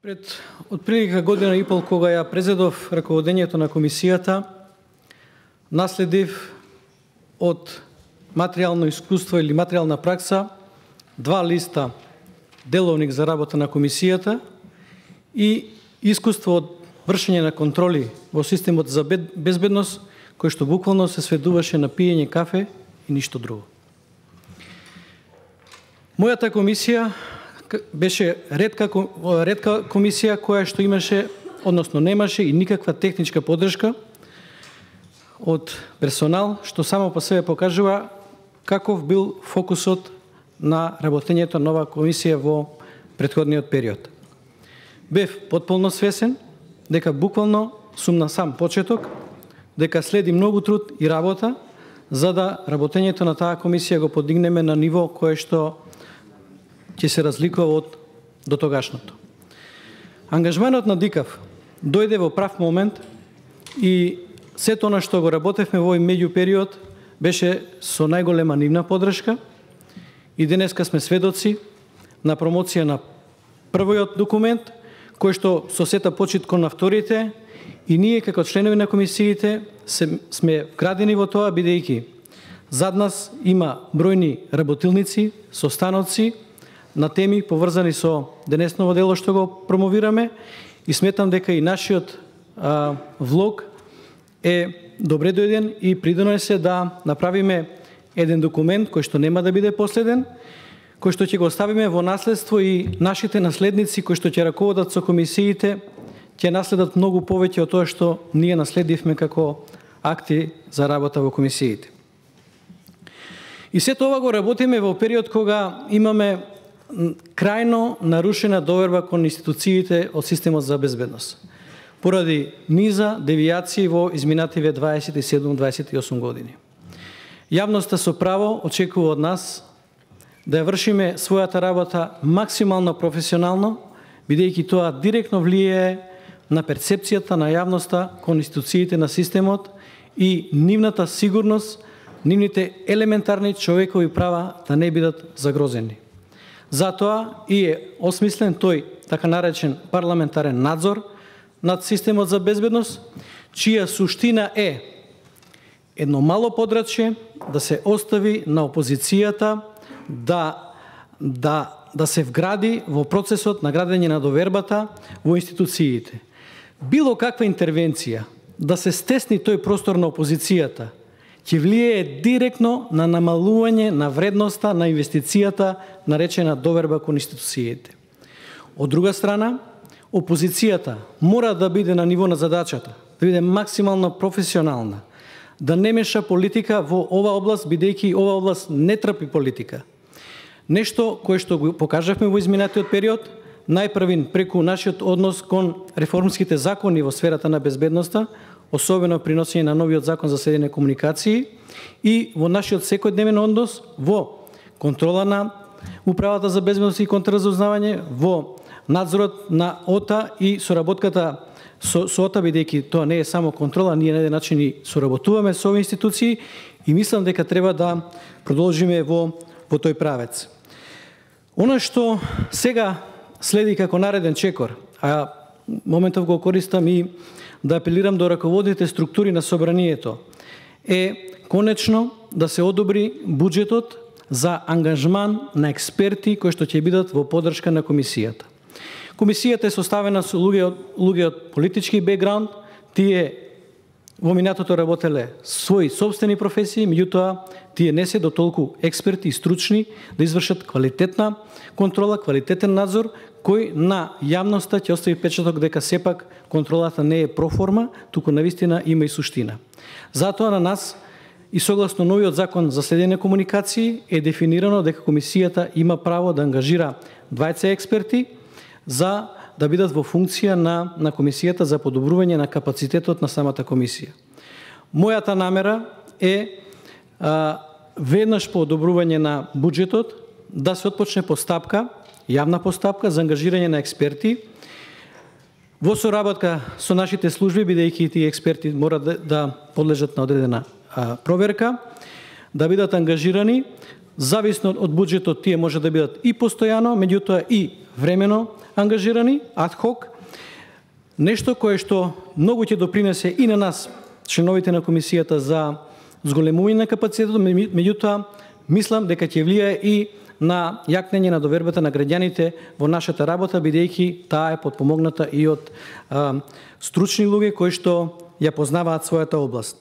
Пред отприлика година и пол кога ја презедов раководењето на комисијата, наследив од материјално искуство или материјална пракса 2 листа деловник за работа на комисијата и искуство од вршење на контроли во системот за безбедност, кој што буквално се сведуваше на пиење кафе и ништо друго. Мојата комисија беше ретка комисија која што имаше, односно немаше и никаква техничка поддршка од персонал, што само по себе покажува каков бил фокусот на работењето на оваа комисија во претходниот период. Бев потполно свесен дека буквално сум на сам почеток, дека следи многу труд и работа за да работењето на таа комисија го подигнеме на ниво кое што ќе се разликува од дотогашното. Ангажманот на ДИКАВ дојде во прав момент и сето она што го работевме во овој меѓупериод беше со најголема нивна поддршка и денеска сме сведоци на промоција на првиот документ, кој што со сета почит кон на вторите, и ние како членови на комисиите сме вградени во тоа, бидејќи зад нас има бројни работилници, состаноци на теми поврзани со денесново дело што го промовираме, и сметам дека и нашиот влог е добре дојден и придонесе да направиме еден документ кој што нема да биде последен, кој што ќе го оставиме во наследство и нашите наследници кои што ќе раководат со комисиите ќе наследат многу повеќе од тоа што ние наследивме како акти за работа во комисиите. И сето ова го работиме во период кога имаме крајно нарушена доверба кон институциите од системот за безбедност, поради низа девијации во изминативе 27-28 години. Јавноста со право очекува од нас да ја вршиме својата работа максимално професионално, бидејќи тоа директно влијае на перцепцијата на јавноста кон институциите на системот и нивната сигурност, нивните елементарни човекови права да не бидат загрозени. Затоа и е осмислен тој така наречен парламентарен надзор над системот за безбедност, чија суштина е едно мало подрачје да се остави на опозицијата да се вгради во процесот на градење на довербата во институциите. Било каква интервенција да се стесни тој простор на опозицијата ќе влијае директно на намалување на вредноста на инвестицијата наречена доверба кон институциите. Од друга страна, опозицијата мора да биде на ниво на задачата, да биде максимално професионална, да не меша политика во ова област, бидејќи ова област не трпи политика. Нешто кое што го покажавме во изминатиот период, најпрвин преку нашиот однос кон реформските закони во сферата на безбедноста, особено при носење на новиот закон за следење комуникации и во нашиот секојдневен однос во контрола на Управата за безбедност и контрразузнавање, во надзорот на ОТА и соработката со ОТА, бидејќи тоа не е само контрола, ние на еден начин и соработуваме со овие институции и мислам дека треба да продолжиме во тој правец. Она што сега следи како нареден чекор, а моментов го користам и да апелирам до раководните структури на собранието, е конечно да се одобри буџетот за ангажман на експерти кои што ќе бидат во поддршка на комисијата. Комисијата е составена со луѓе од политички бекграунд, тие во минатото работеле своји собствени професии, меѓутоа тие не се дотолку експерти и стручни да извршат квалитетна контрола, квалитетен надзор, кој на јавноста ќе остави печаток дека сепак контролата не е проформа, туку навистина има и суштина. Затоа на нас и согласно новиот закон за следење комуникации е дефинирано дека комисијата има право да ангажира 20 експерти за да бидат во функција на комисијата за подобрување на капацитетот на самата комисија. Мојата намера е веднаш по одобрување на буџетот да се отпочне постапка, јавна постапка за ангажирање на експерти во соработка со нашите служби, бидејќи тие експерти мора да подлежат на одредена проверка, да бидат ангажирани зависно од буџетот, тие може да бидат и постојано, меѓутоа и времено ангажирани, адхок. Нешто кое што многу ќе допринесе и на нас, членовите на комисијата, за зголемување на капацитетот, меѓутоа мислам дека ќе влијае и на јакнење на довербата на граѓаните во нашата работа, бидејќи таа е подпомогната и од стручни луѓе кои што ја познаваат својата област.